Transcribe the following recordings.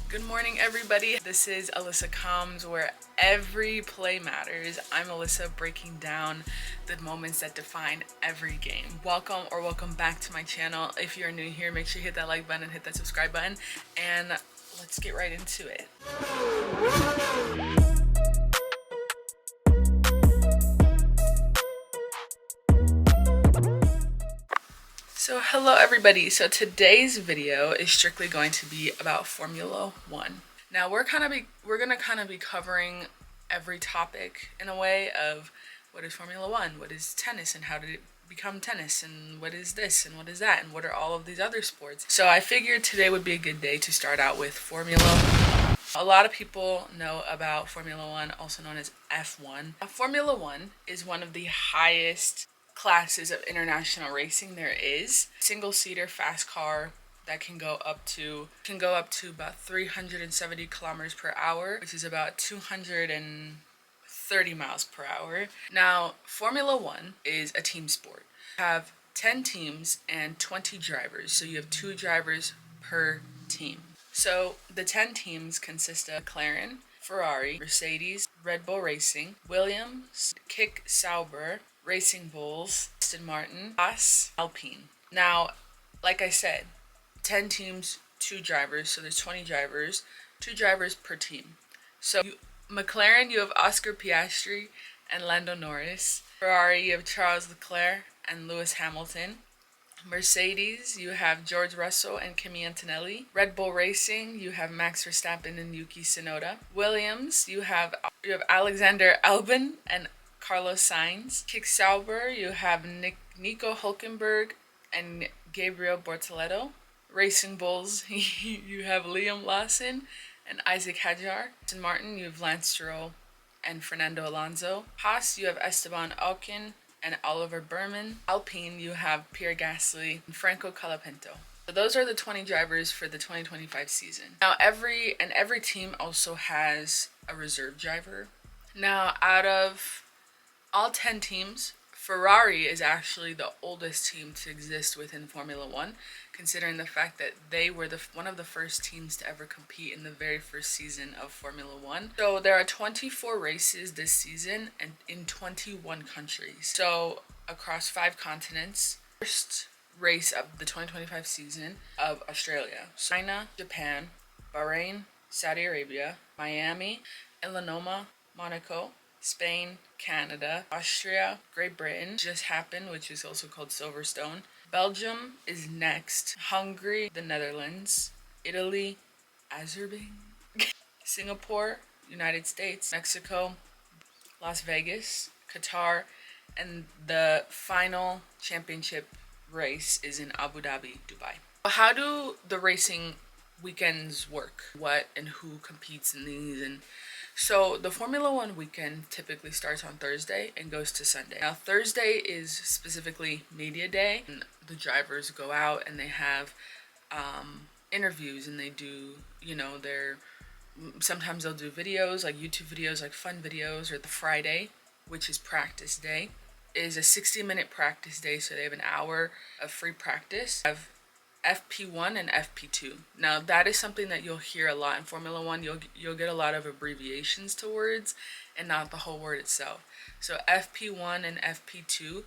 Good morning, everybody. This is Alyssa Comms, where every play matters. I'm Alyssa, breaking down the moments that define every game. Welcome back to my channel. If you're new here, make sure you hit that like button, hit that subscribe button, and let's get right into it. So hello everybody. So today's video is strictly going to be about Formula One. Now we're gonna kind of be covering every topic in a way of what is Formula One, what is tennis, and how did it become tennis, and what is this and what is that, and what are all of these other sports. So I figured today would be a good day to start out with Formula One. A lot of people know about Formula One, also known as F1. Formula One is one of the highest classes of international racing there is. Single-seater fast car that can go up to about 370 kilometers per hour, which is about 230 miles per hour. Now, Formula One is a team sport. You have 10 teams and 20 drivers, so you have 2 drivers per team. So the 10 teams consist of McLaren, Ferrari, Mercedes, Red Bull Racing, Williams, Kick Sauber, Racing Bulls, Aston Martin, Haas, Alpine. Now, like I said, 10 teams, 2 drivers, so there's 20 drivers, 2 drivers per team. So McLaren, you have Oscar Piastri and Lando Norris. Ferrari, you have Charles Leclerc and Lewis Hamilton. Mercedes, you have George Russell and Kimi Antonelli. Red Bull Racing, you have Max Verstappen and Yuki Tsunoda. Williams, you have Alexander Albon and Carlos Sainz. Kick Sauber, you have Nico Hülkenberg and Gabriel Bortoleto. Racing Bulls, you have Liam Lawson and Isaac Hadjar. Aston Martin, you have Lance Stroll and Fernando Alonso. Haas, you have Esteban Ocon and Oliver Burman. Alpine, you have Pierre Gasly and Franco Colapinto. So those are the 20 drivers for the 2025 season. Now every team also has a reserve driver. Now out of all 10 teams, Ferrari is actually the oldest team to exist within Formula One, considering the fact that they were one of the first teams to ever compete in the very first season of Formula One. So there are 24 races this season and in 21 countries. So across 5 continents. First race of the 2025 season of Australia, China, Japan, Bahrain, Saudi Arabia, Miami, Illinois, Monaco, Spain, Canada, Austria, Great Britain just happened, which is also called Silverstone. Belgium is next. Hungary, the Netherlands, Italy, Azerbaijan, Singapore, United States, Mexico, Las Vegas, Qatar, and the final championship race is in Abu Dhabi, Dubai. How do the racing weekends work? What and who competes in these? And so the Formula One weekend typically starts on Thursday and goes to Sunday. Now Thursday is specifically media day, and the drivers go out and they have interviews, and they do, sometimes they'll do videos, like YouTube videos, like fun videos. Or the Friday, which is practice day, is a 60-minute practice day, so they have an hour of free practice. They have FP1 and FP2. Now that is something that you'll hear a lot in Formula One. You'll get a lot of abbreviations to words and not the whole word itself. So FP1 and FP2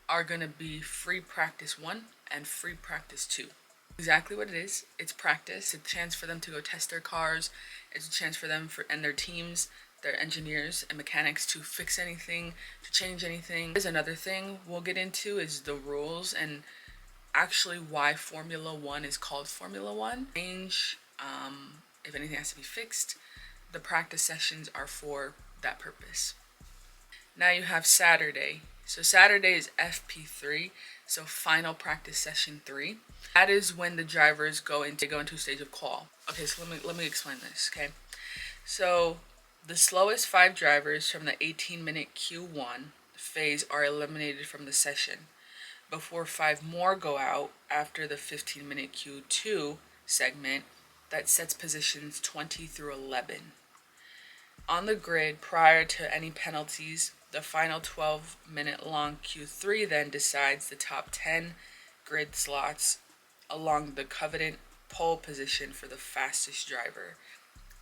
are going to be free practice 1 and free practice 2. Exactly what it is. It's practice. It's a chance for them to go test their cars. It's a chance for them and their teams, their engineers and mechanics, to fix anything, to change anything. There's another thing we'll get into is the rules and actually why Formula One is called Formula One. Change, if anything has to be fixed, the practice sessions are for that purpose. Now you have Saturday. So Saturday is FP3, so final practice session 3. That is when the drivers go into a stage of qual. Okay, so let me explain this, okay? So the slowest 5 drivers from the 18-minute Q1 phase are eliminated from the session, before 5 more go out after the 15-minute Q2 segment that sets positions 20 through 11. On the grid, prior to any penalties, the final 12-minute long Q3 then decides the top 10 grid slots along the coveted pole position for the fastest driver.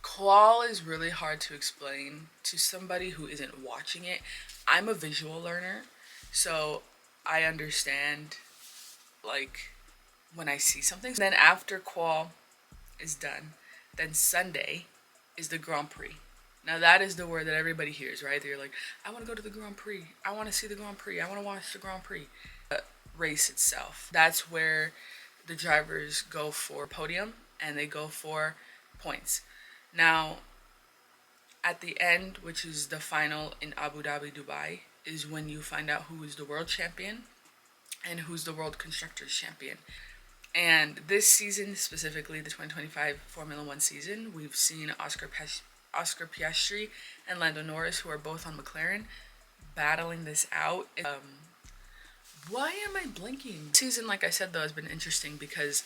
Qual is really hard to explain to somebody who isn't watching it. I'm a visual learner, so I understand like when I see something. Then after qual is done, then Sunday is the Grand Prix. Now that is the word that everybody hears, right? They're like, I want to go to the Grand Prix. I want to see the Grand Prix. I want to watch the Grand Prix. The race itself. That's where the drivers go for podium and they go for points. Now, at the end, which is the final in Abu Dhabi, Dubai, is when you find out who is the world champion and who's the world constructors champion. And this season, specifically the 2025 Formula One season, we've seen Oscar Piastri and Lando Norris, who are both on McLaren, battling this out. Why am I blinking? Season, like I said, though, has been interesting because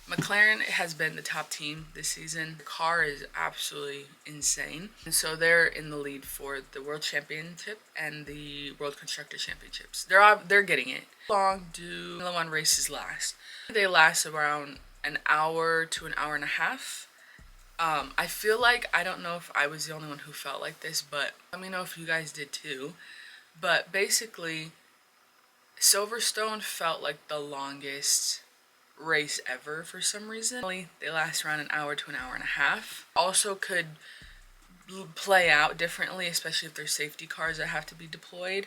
McLaren has been the top team this season. The car is absolutely insane. And so they're in the lead for the World Championship and the World Constructor Championships. They're getting it. How long do Formula One races last? They last around an hour to an hour and a half. I feel like, I don't know if I was the only one who felt like this, but let me know if you guys did too. But basically, Silverstone felt like the longest race ever for some reason. They last around an hour to an hour and a half. Also could play out differently, especially if there's safety cars that have to be deployed.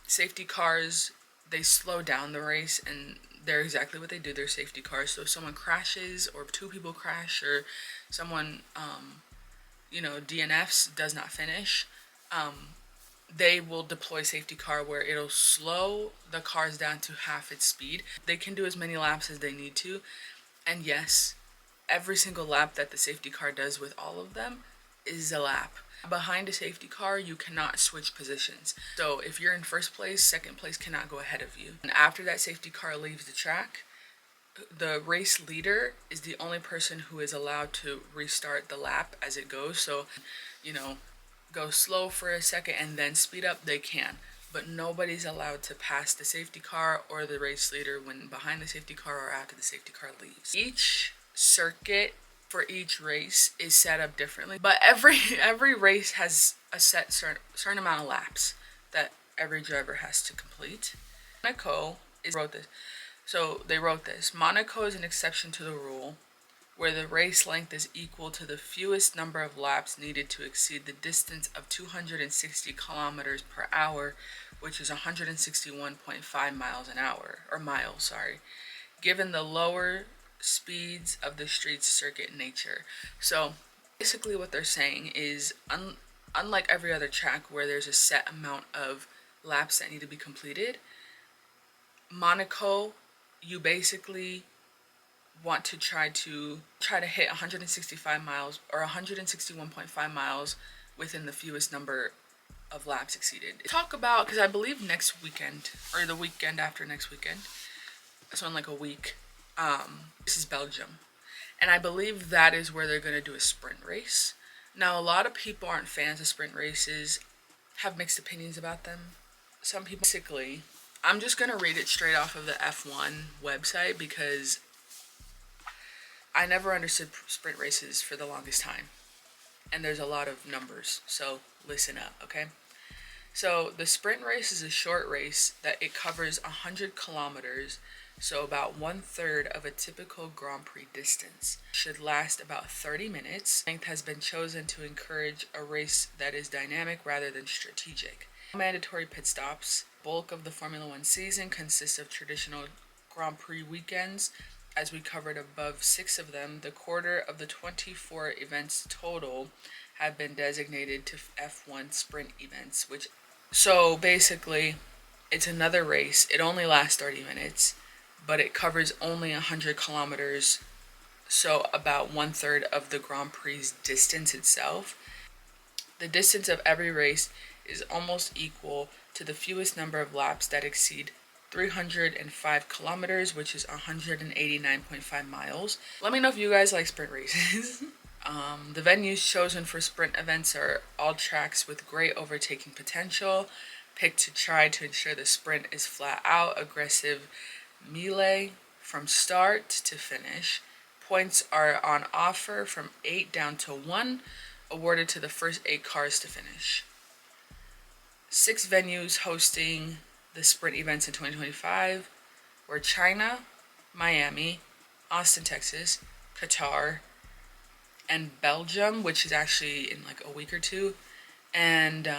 Safety cars, they slow down the race, and they're exactly what they do. They're safety cars. So if someone crashes or two people crash or someone DNFs, does not finish, they will deploy safety car where it'll slow the cars down to half its speed. They can do as many laps as they need to. And yes, every single lap that the safety car does with all of them is a lap. Behind a safety car, you cannot switch positions. So if you're in first place, second place cannot go ahead of you. And after that safety car leaves the track, the race leader is the only person who is allowed to restart the lap as it goes. So, go slow for a second and then speed up, they can. But nobody's allowed to pass the safety car or the race leader when behind the safety car or after the safety car leaves. Each circuit for each race is set up differently, but every race has a certain amount of laps that every driver has to complete. Monaco wrote this. Monaco is an exception to the rule, where the race length is equal to the fewest number of laps needed to exceed the distance of 260 kilometers per hour, which is 161.5 miles an hour, or miles, sorry, given the lower speeds of the street's circuit nature. So basically what they're saying is, unlike every other track where there's a set amount of laps that need to be completed, Monaco, you basically want to try to hit 165 miles or 161.5 miles within the fewest number of laps exceeded. Talk about, because I believe next weekend or the weekend after next weekend, so in like a week, this is Belgium, and I believe that is where they're going to do a sprint race. Now, a lot of people aren't fans of sprint races, have mixed opinions about them. Some people, basically, I'm just going to read it straight off of the F1 website because I never understood sprint races for the longest time. And there's a lot of numbers, so listen up, okay? So the sprint race is a short race that it covers 100 kilometers, so about 1/3 of a typical Grand Prix distance. Should last about 30 minutes. Length has been chosen to encourage a race that is dynamic rather than strategic. Mandatory pit stops. Bulk of the Formula One season consists of traditional Grand Prix weekends. As we covered above 6 of them, the quarter of the 24 events total have been designated to F1 sprint events, so basically it's another race. It only lasts 30 minutes, but it covers only 100 kilometers, so about 1/3 of the Grand Prix distance itself. The distance of every race is almost equal to the fewest number of laps that exceed 305 kilometers, which is 189.5 miles. Let me know if you guys like sprint races. The venues chosen for sprint events are all tracks with great overtaking potential, picked to try to ensure the sprint is flat out, aggressive melee from start to finish. Points are on offer from 8 down to 1, awarded to the first 8 cars to finish. 6 venues hosting the sprint events in 2025 were China, Miami, Austin, Texas, Qatar, and Belgium, which is actually in like a week or two, and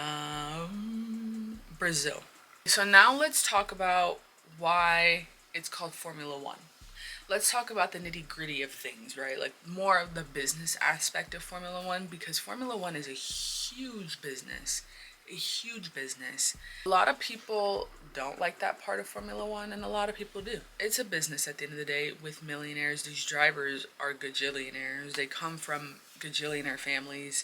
Brazil. So now let's talk about why it's called Formula One. Let's talk about the nitty gritty of things, right? Like more of the business aspect of Formula One, because Formula One is a huge business. A huge business. A lot of people don't like that part of Formula One, and a lot of people do. It's a business at the end of the day with millionaires. These drivers are gajillionaires. They come from gajillionaire families.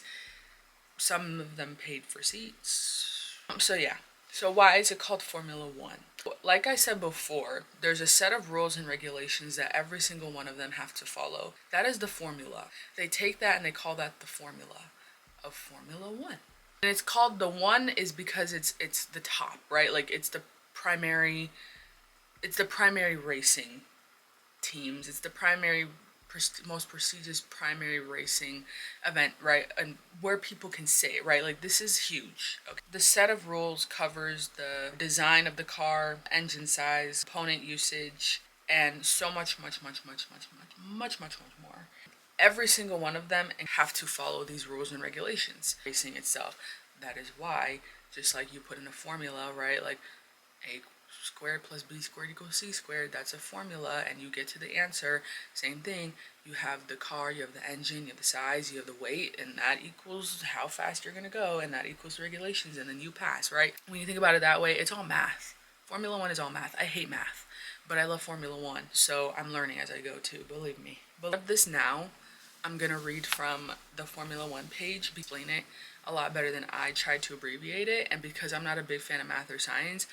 Some of them paid for seats. So yeah. So why is it called Formula One? Like I said before, there's a set of rules and regulations that every single one of them have to follow. That is the formula. They take that and they call that the formula of Formula One. And it's called the one is because it's the top, right? Like it's the primary racing teams. It's the most prestigious primary racing event, right? And where people can say it, right? Like this is huge. Okay. The set of rules covers the design of the car, engine size, component usage, and so much more. Every single one of them have to follow these rules and regulations. Racing itself. That is why, just like you put in a formula, right? Like A squared plus B squared equals C squared. That's a formula, and you get to the answer. Same thing. You have the car, you have the engine, you have the size, you have the weight, and that equals how fast you're gonna go, and that equals the regulations, and then you pass, right? When you think about it that way, it's all math. Formula One is all math. I hate math, but I love Formula One, so I'm learning as I go too, believe me. But this now, I'm gonna read from the Formula One page, explain it a lot better than I tried to abbreviate it, and because I'm not a big fan of math or science,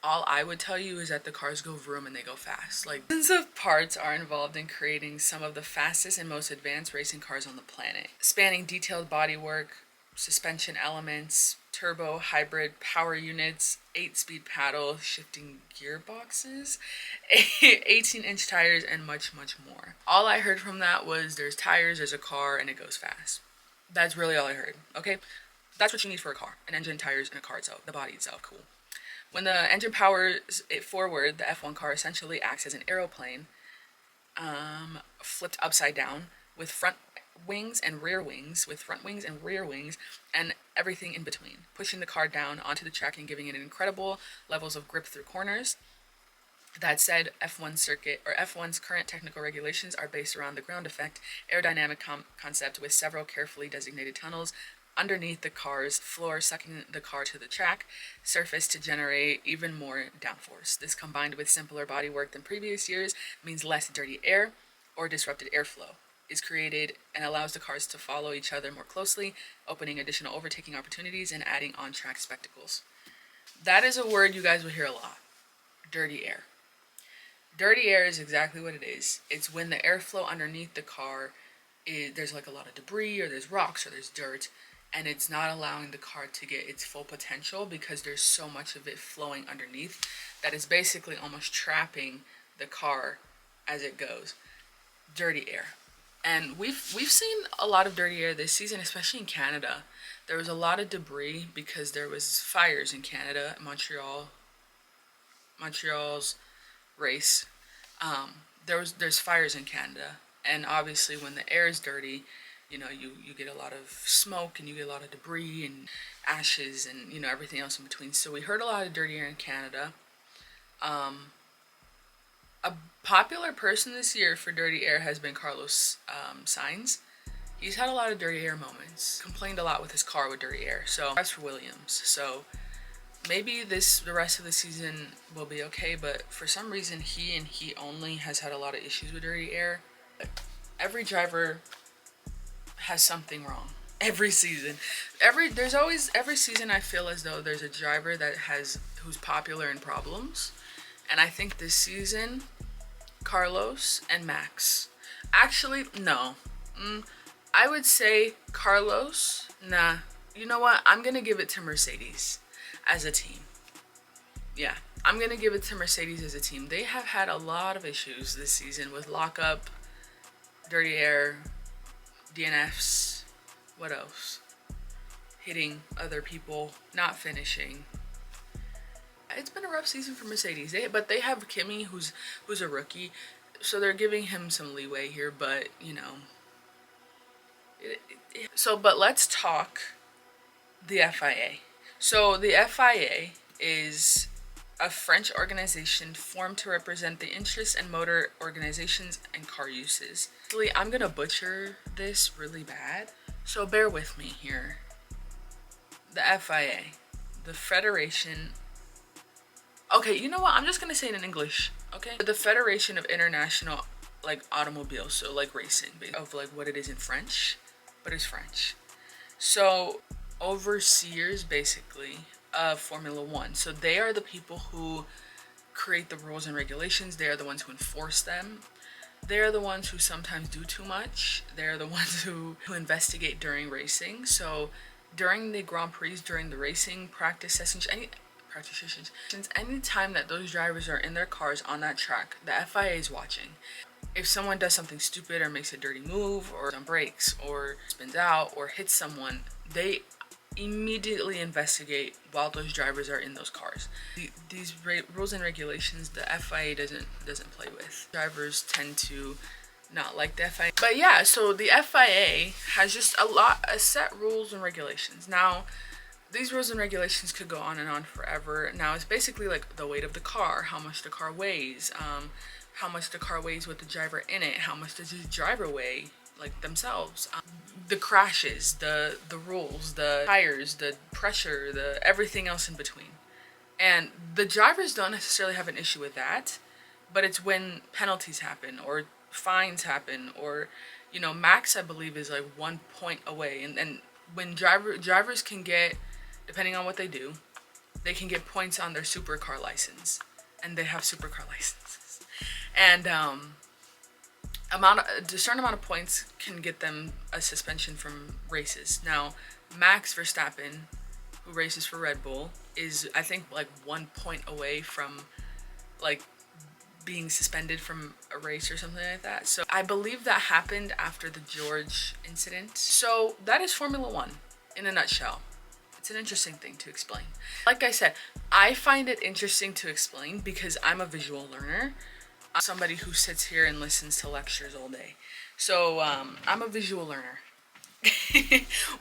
all I would tell you is that the cars go vroom and they go fast. Like, tons of parts are involved in creating some of the fastest and most advanced racing cars on the planet, spanning detailed bodywork, suspension elements, turbo, hybrid, power units, 8-speed paddle, shifting gearboxes, 18-inch tires, and much more. All I heard from that was there's tires, there's a car, and it goes fast. That's really all I heard, okay? That's what you need for a car. An engine, tires, and a car itself. The body itself, cool. When the engine powers it forward, the F1 car essentially acts as an aeroplane, flipped upside down, with front wings and rear wings, and everything in between, pushing the car down onto the track and giving it incredible levels of grip through corners. That said, F1's current technical regulations are based around the ground effect aerodynamic concept, with several carefully designated tunnels underneath the car's floor, sucking the car to the track surface to generate even more downforce. This, combined with simpler bodywork than previous years, means less dirty air or disrupted airflow is created and allows the cars to follow each other more closely, opening additional overtaking opportunities and adding on-track spectacles. That is a word you guys will hear a lot. Dirty air. Dirty air is exactly what it is. It's when the airflow underneath the car there's like a lot of debris, or there's rocks, or there's dirt, and it's not allowing the car to get its full potential because there's so much of it flowing underneath that is basically almost trapping the car as it goes. Dirty air. And we've seen a lot of dirty air this season, especially in Canada. There was a lot of debris because there was fires in Canada, Montreal's race. There's fires in Canada, and obviously when the air is dirty, you get a lot of smoke, and you get a lot of debris and ashes, and everything else in between. So we heard a lot of dirty air in Canada. A popular person this year for dirty air has been Carlos Sainz. He's had a lot of dirty air moments. Complained a lot with his car with dirty air. So that's for Williams. So maybe the rest of the season will be okay, but for some reason he only has had a lot of issues with dirty air. Every driver has something wrong. Every season. Every season I feel as though there's a driver who's popular in problems. And I think this season, Carlos and Max. Actually, no. I would say Carlos, nah. You know what? I'm going to give it to Mercedes as a team. Yeah, I'm going to give it to Mercedes as a team. They have had a lot of issues this season with lockup dirty air, DNFs, what else? Hitting other people, not finishing. It's been a rough season for Mercedes, but they have Kimi, who's a rookie, so they're giving him some leeway here. But you know, but let's talk the FIA. So the FIA is a French organization formed to represent the interests and motor organizations and car uses. Actually, I'm gonna butcher this really bad, so bear with me here. The FIA, the Federation. Okay, you know what? I'm just gonna say it in English. Okay, the Federation of International like automobiles, so like racing, of like what it is in French, but it's French. So overseers basically of Formula One. So they are the people who create the rules and regulations. They are the ones who enforce them. They are the ones who sometimes do too much. They are the ones who investigate during racing. So during the Grand Prix, during the racing practice sessions, any time that those drivers are in their cars on that track, the FIA is watching. If someone does something stupid or makes a dirty move or brakes or spins out or hits someone, they immediately investigate while those drivers are in those cars. These rules and regulations the FIA doesn't play with. Drivers tend to not like the FIA. But yeah, so the FIA has just a set rules and regulations. Now, these rules and regulations could go on and on forever. Now, it's basically like the weight of the car, how much the car weighs, how much the car weighs with the driver in it, how much does the driver weigh, like themselves, the crashes, the rules, the tires, the pressure, the everything else in between. And the drivers don't necessarily have an issue with that, but it's when penalties happen or fines happen, or you know, max I believe is like 1 point away, and when drivers can get, depending on what they do, they can get points on their supercar license, and they have supercar licenses, and a certain amount of points can get them a suspension from races. Now, Max Verstappen, who races for Red Bull, is I think like 1 point away from like being suspended from a race or something like that. So I believe that happened after the George incident. So that is Formula One in a nutshell. It's an interesting thing to explain. Like I said, I find it interesting to explain because I'm a visual learner. I'm somebody who sits here and listens to lectures all day. So I'm a visual learner.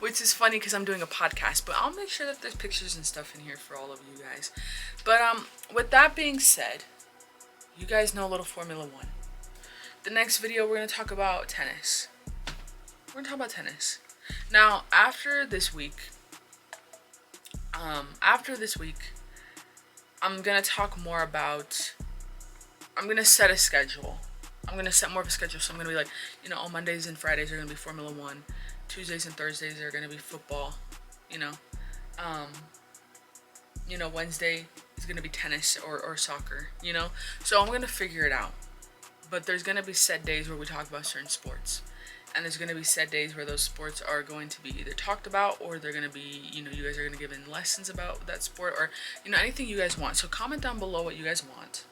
Which is funny because I'm doing a podcast, but I'll make sure that there's pictures and stuff in here for all of you guys. But with that being said, you guys know a little Formula One. The next video we're going to talk about tennis. We're going to talk about tennis. Now, after this week, I'm going to talk more about, I'm going to set a schedule. I'm going to set more of a schedule. So I'm going to be like, you know, on Mondays and Fridays are going to be Formula One. Tuesdays and Thursdays are going to be football, you know. Wednesday is going to be tennis or soccer, you know. So I'm going to figure it out. But there's going to be set days where we talk about certain sports. And there's going to be set days where those sports are going to be either talked about, or they're going to be, you know, you guys are going to give in lessons about that sport, or, you know, anything you guys want. So comment down below what you guys want.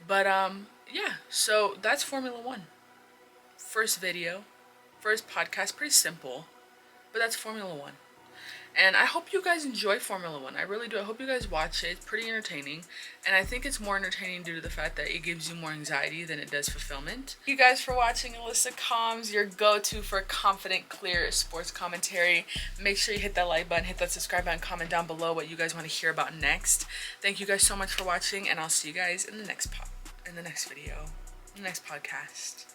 But, yeah, so that's Formula One. First video, first podcast, pretty simple, but that's Formula One. And I hope you guys enjoy Formula One. I really do. I hope you guys watch it. It's pretty entertaining. And I think it's more entertaining due to the fact that it gives you more anxiety than it does fulfillment. Thank you guys for watching Alyssa Comms, your go-to for confident, clear sports commentary. Make sure you hit that like button, hit that subscribe button, comment down below what you guys want to hear about next. Thank you guys so much for watching, and I'll see you guys in the next video, in the next podcast.